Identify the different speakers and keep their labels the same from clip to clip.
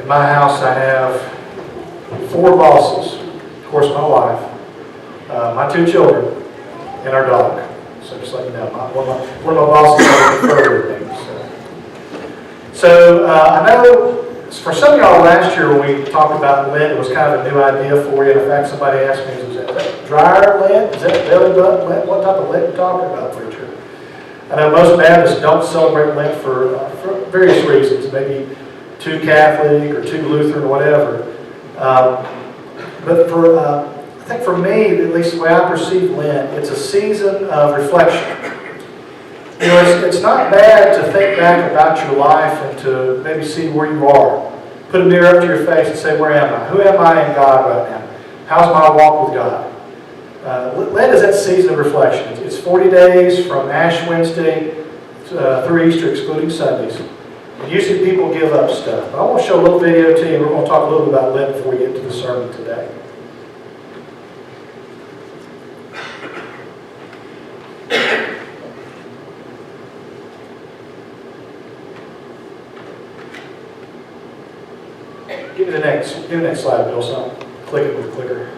Speaker 1: my house I have 4 bosses. Of course, my wife, my 2 children, and our dog. So just let you know, one of my bosses has preferred with me. So I know for some of y'all last year when we talked about Lent, it was kind of a new idea for you. In fact, somebody asked me, is that dryer Lent? Is that belly button Lent? What type of Lent are you talking about, preacher? I know most Baptists don't celebrate Lent for various reasons, maybe too Catholic or too Lutheran or whatever. But I think for me, at least the way I perceive Lent, it's a season of reflection. You know, it's not bad to think back about your life and to maybe see where you are. Put a mirror up to your face and say, where am I? Who am I in God right now? How's my walk with God? Lent is that season of reflection. It's 40 days from Ash Wednesday through Easter, excluding Sundays. And usually people give up stuff. But I want to show a little video to you, and we're going to talk a little bit about Lent before we get to the sermon today. Give me the next slide, Bill, so I'm clicking with the clicker.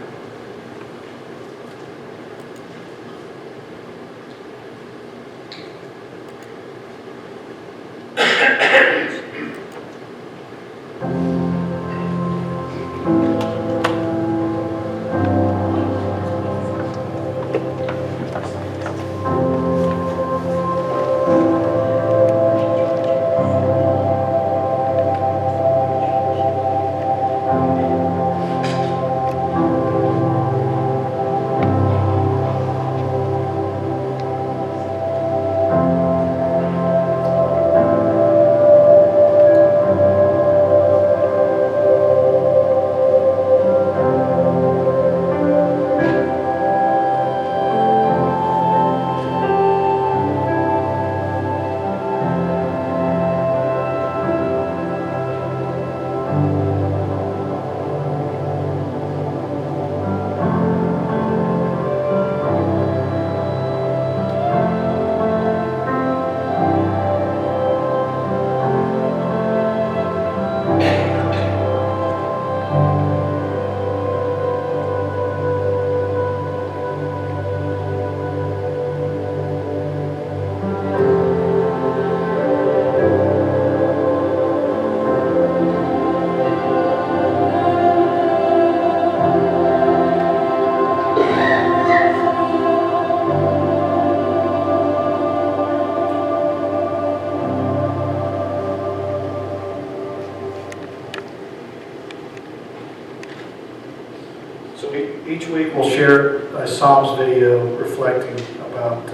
Speaker 1: Each week we'll share a Psalms video reflecting about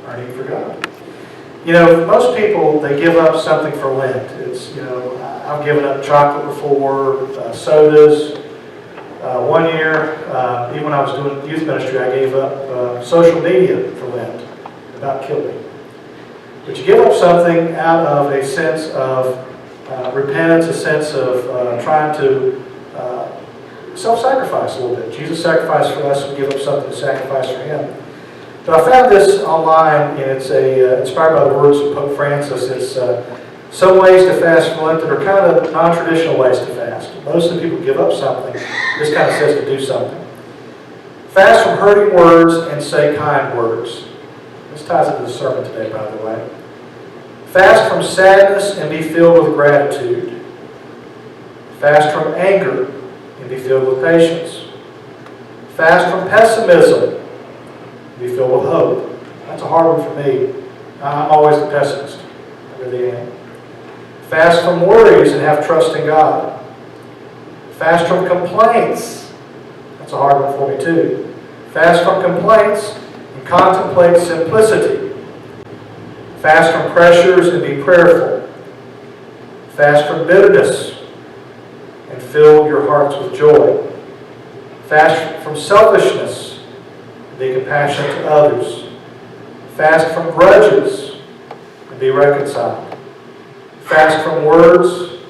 Speaker 1: our need for God. You know, most people, they give up something for Lent. It's, you know, I've given up chocolate before, sodas. One year, even when I was doing youth ministry, I gave up social media for Lent. It about killed me. But you give up something out of a sense of repentance, a sense of trying to self-sacrifice a little bit. Jesus sacrificed for us, we give up something to sacrifice for Him. But I found this online, and it's inspired by the words of Pope Francis. It's some ways to fast for Lent that are kind of non-traditional ways to fast. Most of the people give up something. This kind of says to do something. Fast from hurting words and say kind words. This ties into the sermon today, by the way. Fast from sadness and be filled with gratitude. Fast from anger and be filled with patience. Fast from pessimism and be filled with hope. That's a hard one for me. I'm always the pessimist. I really am. Fast from worries and have trust in God. Fast from complaints. That's a hard one for me too. Fast from complaints and contemplate simplicity. Fast from pressures and be prayerful. Fast from bitterness and fill your hearts with joy. Fast from selfishness and be compassionate to others. Fast from grudges and be reconciled. Fast from words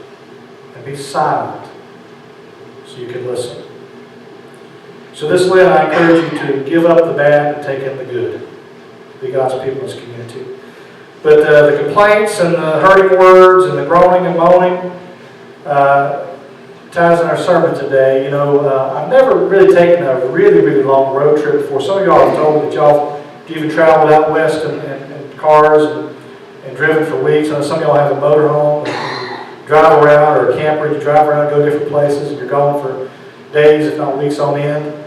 Speaker 1: and be silent so you can listen. So this Lent, I encourage you to give up the bad and take in the good. Be God's people in this community. But the complaints and the hurting words and the groaning and moaning, ties in our sermon today. I've never really taken a really long road trip before. Some of y'all have told me that y'all have even traveled out west in cars and driven for weeks. I know some of y'all have a motorhome and drive around, or a camper, you drive around and go different places, and you're gone for days, if not weeks on end.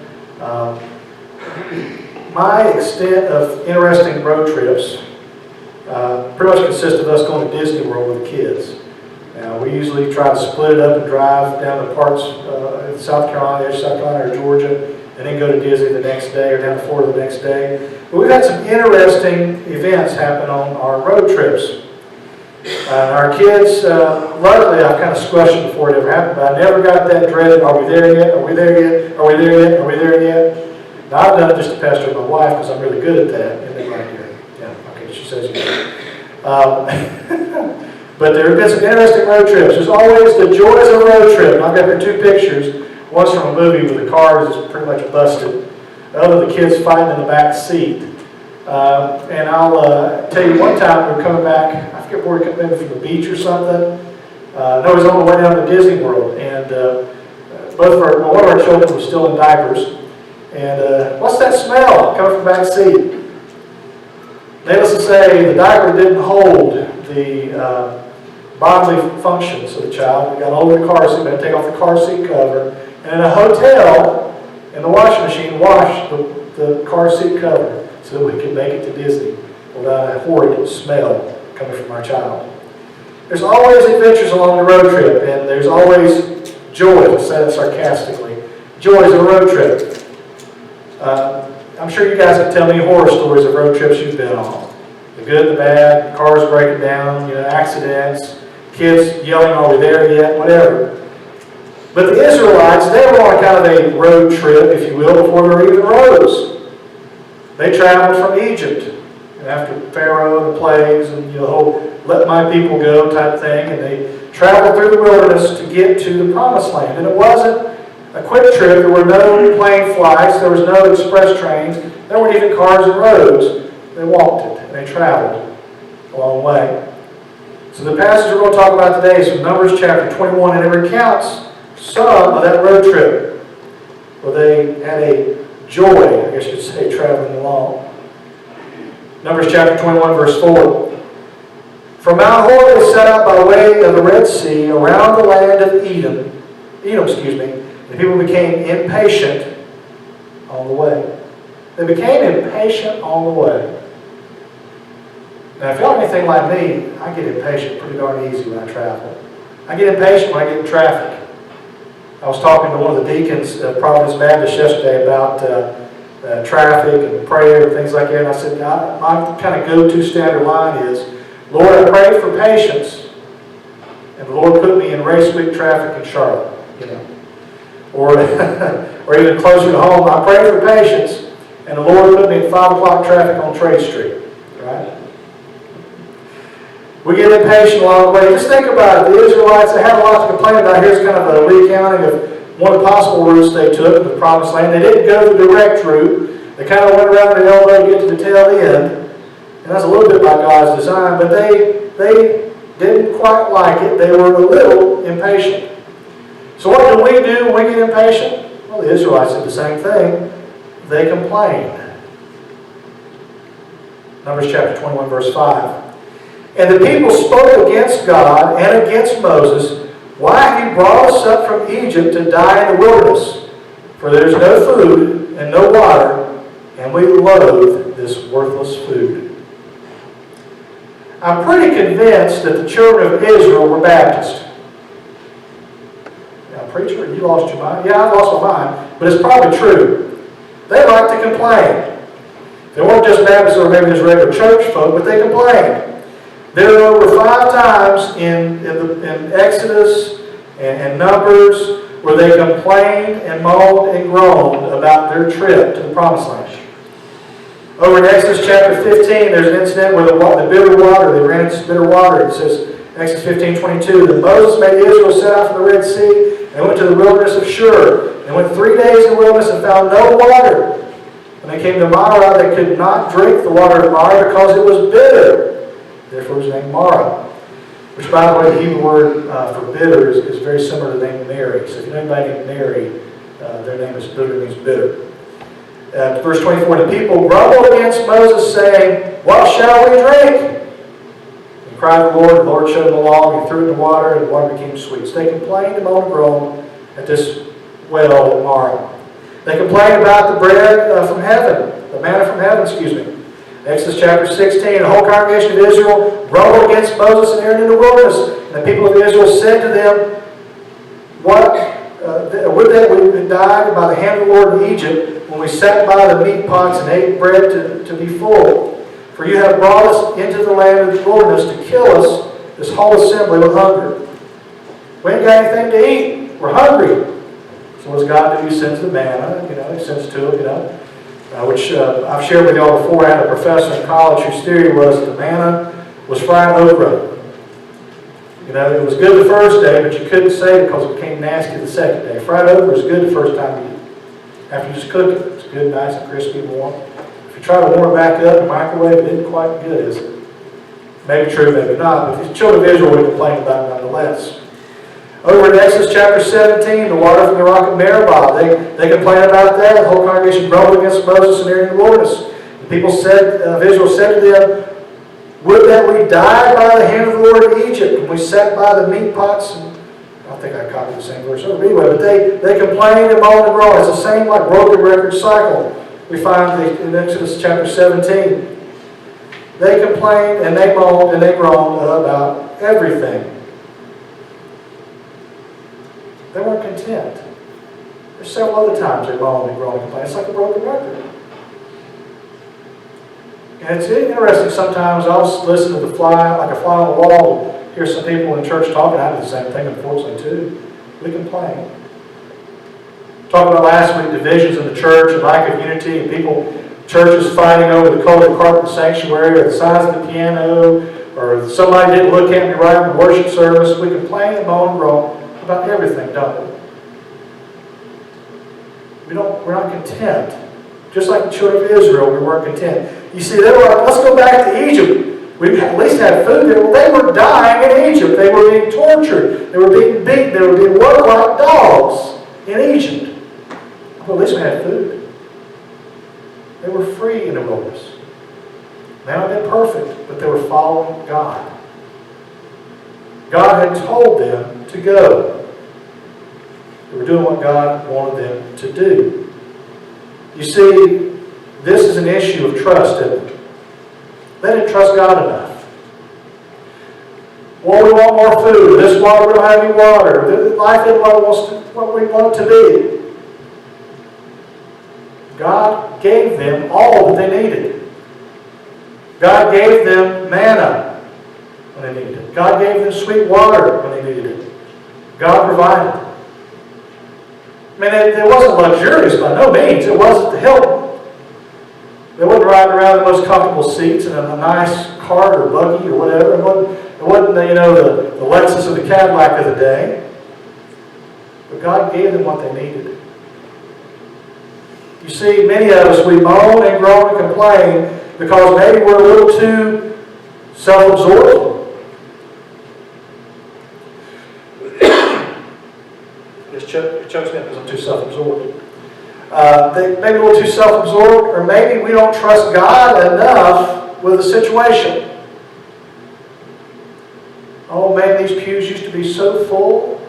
Speaker 1: My extent of interesting road trips pretty much consists of us going to Disney World with the kids. Now, we usually try to split it up and drive down to parts in South Carolina, edge of South Carolina or Georgia, and then go to Disney the next day, or down to Florida the next day. But we've had some interesting events happen on our road trips. Our kids, luckily, I've kind of squashed it before it ever happened, but I never got that dreaded, are we there yet? Are we there yet? Are we there yet? Are we there yet? Now, I've done it just to pester my wife because I'm really good at that. Isn't it right here? Yeah, okay, she says yes. But there have been some interesting road trips. There's always the joys of a road trip. And I've got here 2 pictures. One's from a movie where the car is pretty much busted. The other, the kids fighting in the back seat. And I'll tell you, one time we were coming back, I forget where we came, maybe from the beach or something. No, it was on the way down to Disney World. And one of our children was still in diapers. And what's that smell coming from the back seat? Needless to say, the diaper didn't hold the bodily functions of the child. We got over the car seat, we had to take off the car seat cover. And in a hotel, in the washing machine, wash the car seat cover so that we could make it to Disney without a horrid smell coming from our child. There's always adventures along the road trip, and there's always joy, to say that sarcastically. Joys of a road trip. I'm sure you guys can tell me horror stories of road trips you've been on. The good, the bad, cars breaking down, accidents, kids yelling, are we there yet, whatever. But the Israelites, they were on kind of a road trip, if you will, before there were even roads. They traveled from Egypt, and after Pharaoh and the plagues and the whole let my people go type thing, and they traveled through the wilderness to get to the promised land. And it wasn't a quick trip. There were no plane flights. There was no express trains. There weren't even cars and roads. They walked it, and they traveled a long way. So the passage we're going to talk about today is from Numbers chapter 21, and it recounts some of that road trip where they had a joy, I guess you'd say, traveling along. Numbers chapter 21, verse 4. From Mount Horeb they set out by way of the Red Sea around the land of Edom, the people became impatient on the way. They became impatient on the way. Now, if y'all are anything like me, I get impatient pretty darn easy when I travel. I get impatient when I get in traffic. I was talking to one of the deacons at Providence Baptist yesterday about traffic and prayer and things like that. And I said, my kind of go-to standard line is, Lord, I pray for patience. And the Lord put me in race week traffic in Charlotte, Or even closer to home, I pray for patience. And the Lord put me in 5 o'clock traffic on Trade Street. Right? We get impatient along the way. Just think about it. The Israelites, they had a lot to complain about. Here's kind of a recounting of one of the possible routes they took to the Promised Land. They didn't go the direct route. They kind of went around the elbow to get to the tail end. And that's a little bit by God's design. But they didn't quite like it. They were a little impatient. So what do we do when we get impatient? Well, the Israelites did the same thing. They complained. Numbers chapter 21, verse 5. And the people spoke against God and against Moses. Why have you brought us up from Egypt to die in the wilderness? For there is no food and no water, and we loathe this worthless food. I'm pretty convinced that the children of Israel were Baptist. Now, preacher, you lost your mind? Yeah, I lost my mind, but it's probably true. They like to complain. They weren't just Baptists or maybe just regular church folk, but they complained. There are over 5 times in Exodus and Numbers where they complained and moaned and groaned about their trip to the Promised Land. Over in Exodus chapter 15, there's an incident where the bitter water, they ran into bitter water. It says, Exodus 15:22, that Moses made Israel set out from the Red Sea and went to the wilderness of Shur. And went 3 days in the wilderness and found no water. When they came to Marah, they could not drink the water of Marah because it was bitter. Therefore it was named Marah. which, by the way, the Hebrew word for bitter is very similar to the name Mary. So if you know anybody named Mary, their name is bitter, means bitter. Verse 24, the people grumbled against Moses, saying, "What shall we drink?" He cried to the Lord showed him the law, he threw it in the water, and the water became sweet. So they complained and moaned and groaned at this well at Marah. They complained about the bread from heaven, the manna from heaven, Exodus chapter 16, the whole congregation of Israel grumbled against Moses and Aaron in the wilderness. And the people of Israel said to them, would that we had died by the hand of the Lord in Egypt, when we sat by the meat pots and ate bread to be full. For you have brought us into the land of the wilderness to kill us, this whole assembly, with hunger. We ain't got anything to eat. We're hungry. So what does God do? He sends the manna, he sends to it, which I've shared with y'all before. I had a professor in college whose theory was the manna was fried okra. It was good the first day, but you couldn't say it because it became nasty the second day. Fried okra is good the first time you eat it. After you just cook it, it's good, nice and crispy and warm. If you try to warm it back up in the microwave, it isn't quite good, is it? Maybe true, maybe not, but the children of Israel would complain about it nonetheless. Over in Exodus chapter 17, the water from the rock of Meribah, they complain about that. The whole congregation grumbled against Moses and Aaron in the wilderness. The people of Israel said to them, "Would that we died by the hand of the Lord in Egypt, when we sat by the meat pots." And I think I copied the same verse over anyway, but they complained and moaned and groaned. It's the same like broken record cycle we find in Exodus chapter 17. They complained and they moaned and they groaned about everything. They weren't content. There's several other times they moaned and groaned and complained. It's like a broken record. And it's interesting sometimes. I'll listen to like a fly on the wall, and hear some people in church talking. I do the same thing, unfortunately, too. We complain. Talked about last week divisions in the church, and lack of unity, and churches fighting over the colored carpet sanctuary, or the size of the piano, or somebody didn't look at me right in the worship service. We complain and moan and groan about everything, don't we? We're not content. Just like the children of Israel, we weren't content. You see, they were like, let's go back to Egypt. We at least had food there. Well, they were dying in Egypt. They were being tortured. They were being beaten. They were being worked like dogs in Egypt. Well, at least we had food. They were free in the wilderness. They hadn't been perfect, but they were following God. God had told them to go. They were doing what God wanted them to do. You see, this is an issue of trust, isn't it? They didn't trust God enough. Well, we want more food. This water, we don't have any water. Life isn't what we want it to be. God gave them all that they needed. God gave them manna when they needed it. God gave them sweet water when they needed it. God provided. I mean, it wasn't luxurious by no means. It wasn't to help. They wasn't riding around in the most comfortable seats in a nice cart or buggy or whatever. It wasn't the Lexus or the Cadillac of the day. But God gave them what they needed. You see, many of us, we moan and groan and complain because maybe we're a little too self-absorbed. It chokes me up because I'm too self-absorbed. Maybe a little too self-absorbed, or maybe we don't trust God enough with the situation. Oh man, these pews used to be so full.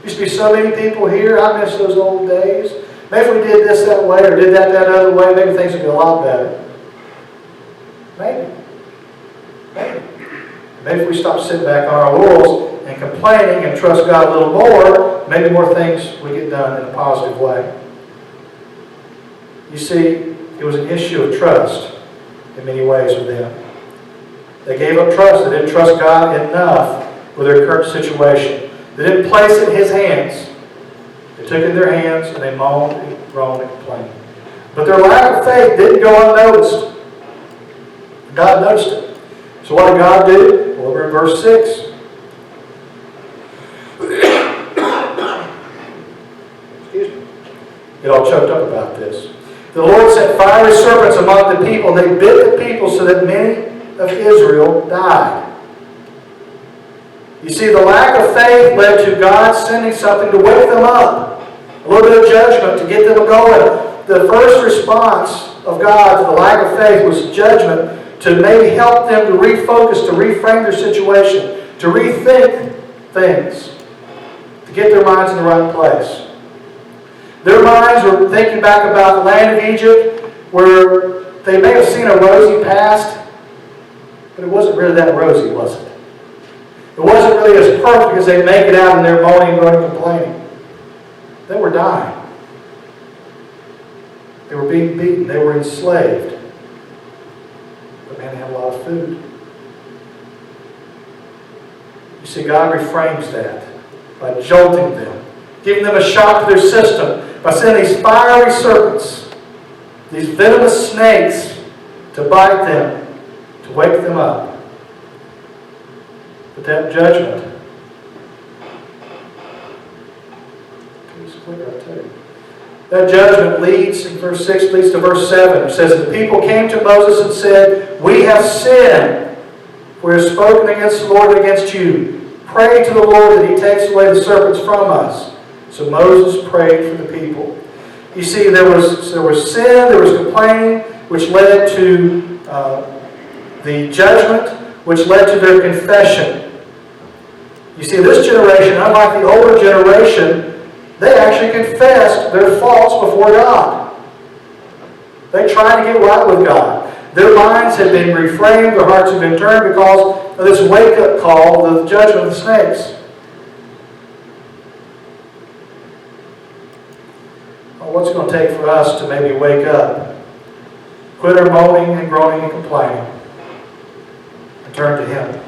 Speaker 1: Used to be so many people here. I miss those old days. Maybe if we did this that way or did that other way, maybe things would be a lot better. Maybe. Maybe if we stop sitting back on our laurels and complaining and trust God a little more, maybe more things will get done in a positive way. You see, it was an issue of trust in many ways with them. They gave up trust. They didn't trust God enough with their current situation. They didn't place it in His hands. They took it in their hands and they moaned and groaned and complained. But their lack of faith didn't go unnoticed. God noticed it. So what did God do? Well, over in verse 6. Excuse me. Get all choked up about this. The Lord sent fiery serpents among the people, and they bit the people so that many of Israel died. You see, the lack of faith led to God sending something to wake them up. A little bit of judgment to get them going. The first response of God to the lack of faith was judgment to maybe help them to refocus, to reframe their situation, to rethink things, to get their minds in the right place. Their minds were thinking back about the land of Egypt, where they may have seen a rosy past, but it wasn't really that rosy, was it? It wasn't really as perfect as they make it out in their moaning, groaning, and complaining. They were dying. They were being beaten. They were enslaved. But man, they had a lot of food. You see, God reframes that by jolting them, giving them a shock to their system, by sending these fiery serpents, these venomous snakes, to bite them, to wake them up. But that judgment, that judgment leads, in verse 6, leads to verse 7. It says, the people came to Moses and said, we have sinned. We have spoken against the Lord and against you. Pray to the Lord that He takes away the serpents from us. So Moses prayed for the people. You see, there was sin, there was complaining, which led to the judgment, which led to their confession. You see, this generation, unlike the older generation, they actually confessed their faults before God. They tried to get right with God. Their minds had been reframed, their hearts had been turned because of this wake-up call of the judgment of the snakes. Well, what's it going to take for us to maybe wake up, quit our moaning and groaning and complaining, and turn to Him?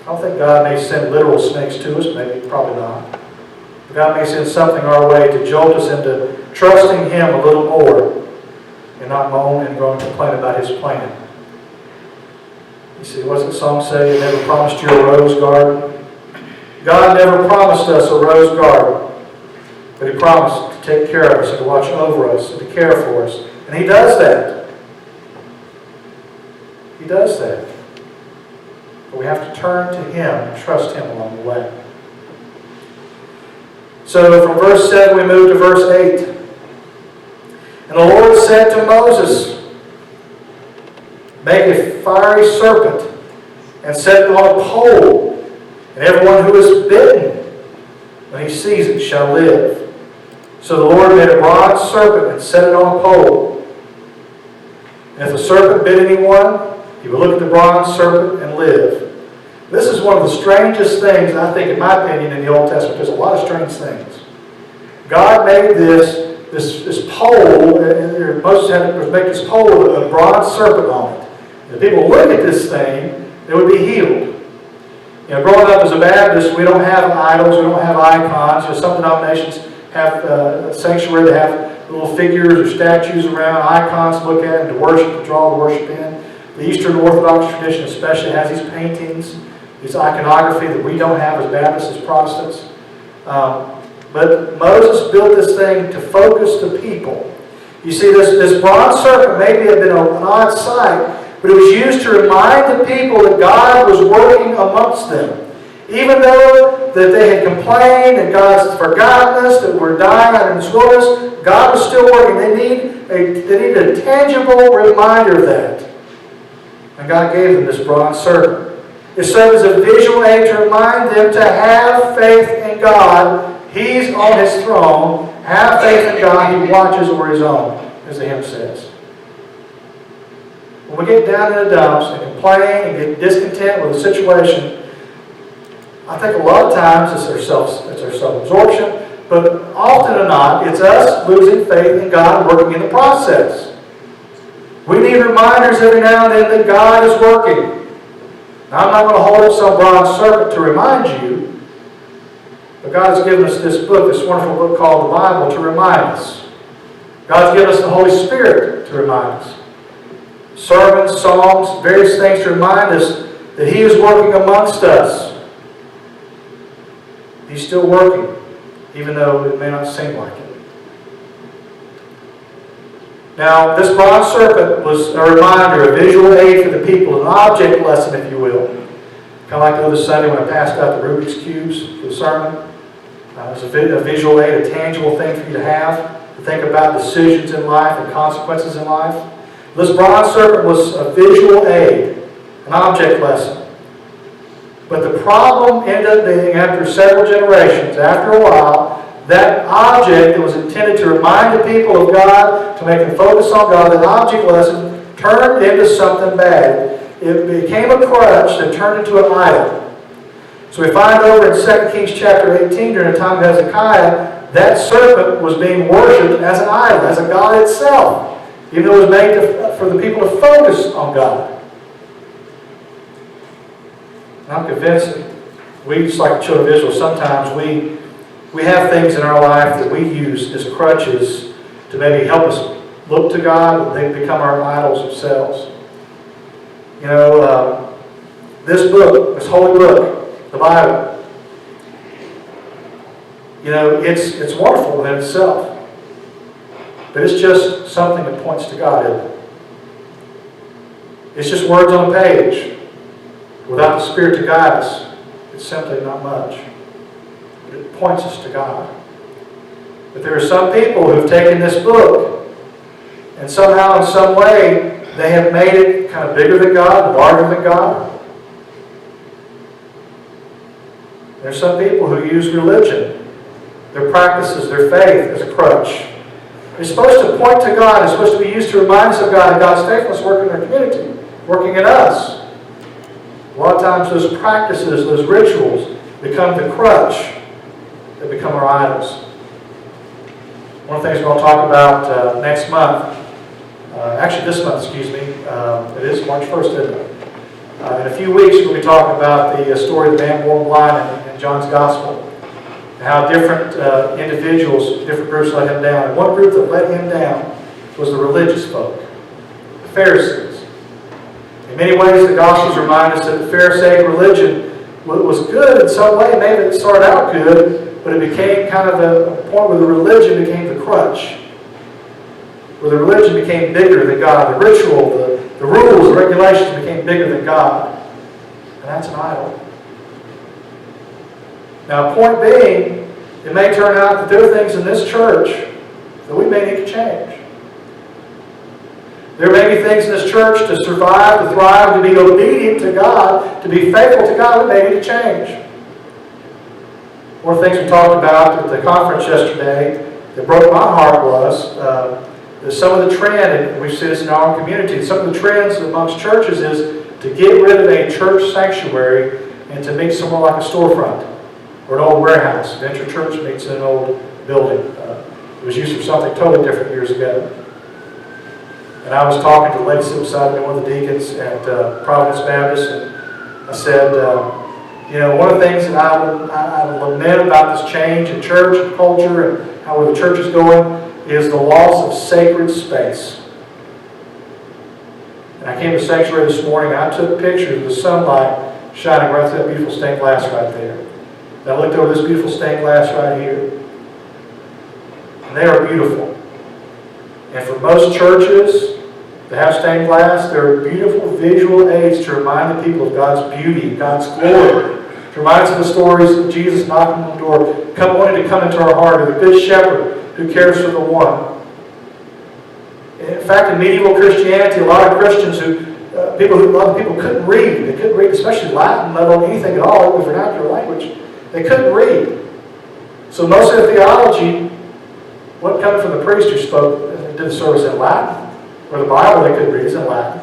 Speaker 1: I don't think God may send literal snakes to us, maybe, probably not. God may send something our way to jolt us into trusting Him a little more and not moan and groan and complain about His plan. You see, what's the song say? He never promised you a rose garden. God never promised us a rose garden, but He promised to take care of us and to watch over us and to care for us. And He does that. He does that. But we have to turn to Him and trust Him along the way. So from verse 7 we move to verse 8. And the Lord said to Moses, make a fiery serpent and set it on a pole, and everyone who is bitten, when he sees it, shall live. So the Lord made a bronze serpent and set it on a pole. And if the serpent bit anyone, he would look at the bronze serpent and live. This is one of the strangest things, I think, in my opinion, in the Old Testament. There's a lot of strange things. God made this pole, and Moses had to make this pole with a bronze serpent on it. And if people look at this thing, they would be healed. You know, growing up as a Baptist, we don't have idols, we don't have icons. You know, some denominations have a sanctuary, they have little figures or statues around, icons to look at and to worship, to draw the worship in. The Eastern Orthodox tradition especially has these paintings, this iconography that we don't have as Baptists, as Protestants. But Moses built this thing to focus the people. You see, this bronze serpent maybe had been an odd sight, but it was used to remind the people that God was working amongst them. Even though that they had complained and God's forgotten us, that we're dying out in this wilderness, God was still working. They needed a tangible reminder of that. And God gave them this bronze serpent. It served as a visual aid to remind them to have faith in God. He's on His throne. Have faith in God. He watches over His own, as the hymn says. When we get down in the dumps and complain and get discontent with the situation, I think a lot of times it's our self-absorption, but often or not, it's us losing faith in God and working in the process. We need reminders every now and then that God is working. Now, I'm not going to hold up some bronze serpent to remind you, but God has given us this book, this wonderful book called the Bible, to remind us. God's given us the Holy Spirit to remind us. Sermons, psalms, various things to remind us that He is working amongst us. He's still working, even though it may not seem like it. Now, this bronze serpent was a reminder, a visual aid for the people, an object lesson, if you will. Kind of like the other Sunday when I passed out the Rubik's Cubes for the sermon. It's a visual aid, a tangible thing for you to have, to think about decisions in life and consequences in life. This bronze serpent was a visual aid, an object lesson. But the problem ended up being, after several generations, after a while, that object that was intended to remind the people of God, to make them focus on God, that object lesson turned into something bad. It became a crutch that turned into an idol. So we find over in 2 Kings chapter 18, during the time of Hezekiah, that serpent was being worshipped as an idol, as a god itself, even though it was made for the people to focus on God. And I'm convinced that we, just like the children of Israel, sometimes we have things in our life that we use as crutches to maybe help us look to God, but they become our idols themselves. You know, this book, this holy book, the Bible, you know, it's wonderful in itself. But it's just something that points to God, isn't it? It's just words on a page. Without the Spirit to guide us, it's simply not much. But it points us to God. But there are some people who've taken this book and somehow, in some way, they have made it kind of bigger than God, larger than God. There are some people who use religion, their practices, their faith as a crutch. It's supposed to point to God. It's supposed to be used to remind us of God and God's faithfulness working in our community, working in us. A lot of times those practices, those rituals, become the crutch that become our idols. One of the things we're going to talk about next month, actually this month, excuse me, it is March 1st, isn't it? In a few weeks we'll be talking about the story of the man born blind in John's Gospel, and how different individuals, different groups let him down. And one group that let him down was the religious folk, the Pharisees. In many ways the Gospels remind us that the Pharisaic religion was good in some way. Maybe it started out good, but it became kind of a point where the religion became the crutch, where the religion became bigger than God. The ritual, the rules, the regulations became bigger than God. And that's an idol. Now, point being, it may turn out that there are things in this church that we may need to change. There may be things in this church to survive, to thrive, to be obedient to God, to be faithful to God, we may need to change. One of the things we talked about at the conference yesterday that broke my heart was some of the trend, and we've seen this in our community, some of the trends amongst churches is to get rid of a church sanctuary and to meet somewhere like a storefront or an old warehouse. Venture Church meets in an old building. It was used for something totally different years ago. And I was talking to the lady sitting beside me, one of the deacons at Providence Baptist, and I said, you know, one of the things that I lament about this change in church and culture and how the church is going is the loss of sacred space. And I came to the sanctuary this morning, and I took pictures of the sunlight shining right through that beautiful stained glass right there. And I looked over this beautiful stained glass right here. And they are beautiful. And for most churches that have stained glass, they're beautiful visual aids to remind the people of God's beauty, God's glory. To remind us of the stories of Jesus knocking on the door, wanting to come into our heart, or the Good Shepherd who cares for the one. In fact, in medieval Christianity, a lot of Christians a lot of people couldn't read. They couldn't read, especially Latin, let alone anything at all, the vernacular language. They couldn't read. So most of the theology wasn't coming from the priest who spoke and did the service in Latin, or the Bible they couldn't read is in Latin.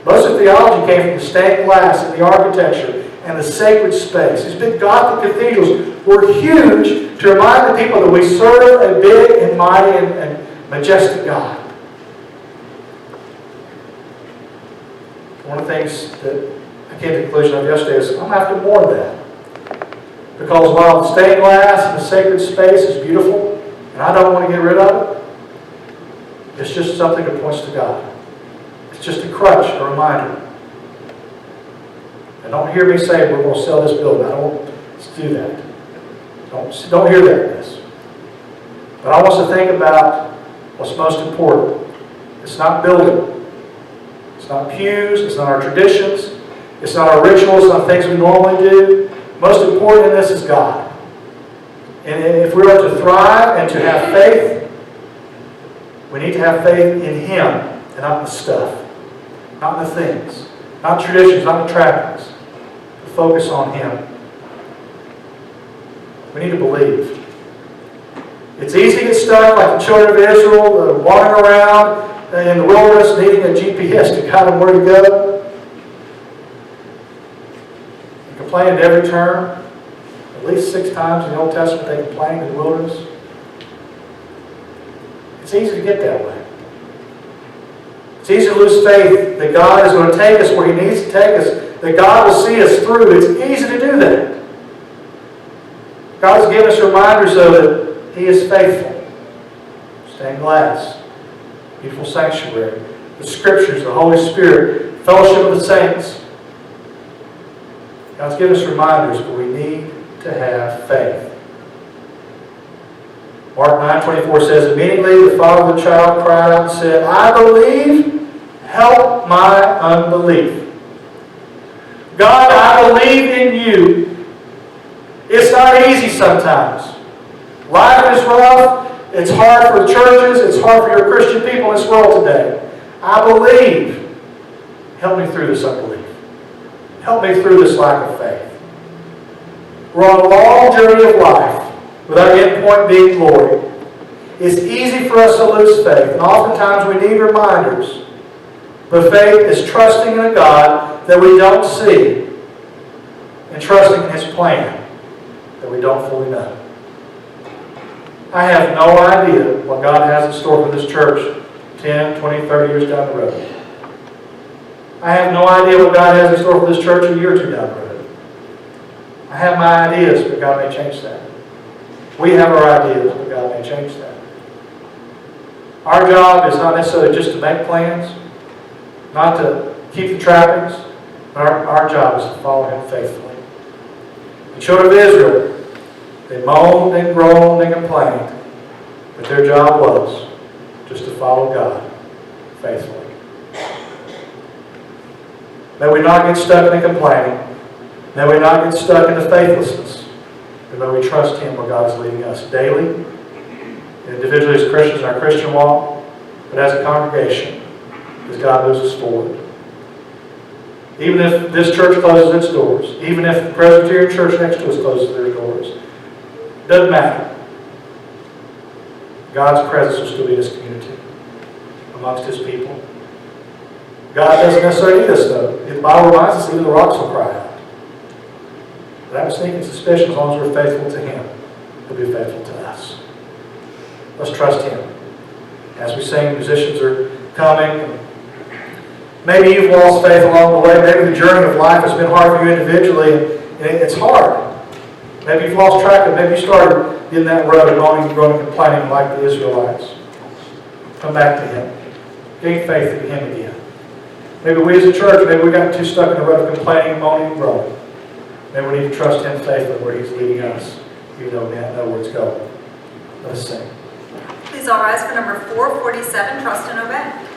Speaker 1: Most of the theology came from the stained glass and the architecture and the sacred space. These big Gothic cathedrals were huge to remind the people that we serve a big and mighty and majestic God. One of the things that I came to the conclusion of yesterday is I'm going to have to mourn that. Because while the stained glass and the sacred space is beautiful, and I don't want to get rid of it, it's just something that points to God. It's just a crutch, a reminder. And don't hear me say we're going to sell this building. I don't want to do that. Don't hear that in this. But I want us to think about what's most important. It's not building. It's not pews. It's not our traditions. It's not our rituals, it's not things we normally do. Most important in this is God. And if we are to thrive and to have faith, we need to have faith in Him and not in the stuff, not in the things, not in traditions, not in trappings. To focus on Him. We need to believe. It's easy to get stuck like the children of Israel, wandering around in the wilderness needing a GPS to guide them where to go. And complaining at every turn. At least 6 times in the Old Testament they complained in the wilderness. It's easy to get that way. It's easy to lose faith that God is going to take us where He needs to take us, that God will see us through. It's easy to do that. God has given us reminders, though, that He is faithful. Stained glass, beautiful sanctuary, the Scriptures, the Holy Spirit, fellowship of the saints. God's given us reminders, but we need to have faith. Mark 9:24 says, immediately the father of the child cried out and said, I believe, help my unbelief. God, I believe in You. It's not easy sometimes. Life is rough. It's hard for churches. It's hard for your Christian people in this world today. I believe. Help me through this unbelief. Help me through this lack of faith. We're on a long journey of life with our end point being glory. It's easy for us to lose faith, and oftentimes we need reminders. But faith is trusting in a God that we don't see and trusting in His plan that we don't fully know. I have no idea what God has in store for this church 10, 20, 30 years down the road. I have no idea what God has in store for this church a year or two down the road. I have my ideas, but God may change that. We have our ideas, but God may change that. Our job is not necessarily just to make plans, not to keep the trappings. Our job is to follow Him faithfully. The children of Israel, they moaned and groaned and complained, but their job was just to follow God faithfully. May we not get stuck in the complaining. May we not get stuck in the faithlessness. But may we trust Him where God is leading us daily, individually as Christians in our Christian walk, but as a congregation, as God moves us forward. Even if this church closes its doors, even if the Presbyterian church next to us closes their doors, doesn't matter. God's presence will still be in this community, amongst His people. God doesn't necessarily need us, though. The Bible reminds us even the rocks will cry out. But I have a sneaking suspicion as long as we're faithful to Him, He'll be faithful to us. Let's trust Him. As we sing, musicians are coming. Maybe you've lost faith along the way. Maybe the journey of life has been hard for you individually, and it's hard. Maybe you've lost track of it. Maybe you started in that road, moaning and groaning and complaining like the Israelites. Come back to Him. Gain faith in Him again. Maybe we as a church, maybe we got too stuck in the road of complaining, moaning, and groaning. Maybe we need to trust Him faithfully where He's leading us, even though we don't know where it's going. Let's sing.
Speaker 2: Please all rise for number 447, Trust and Obey.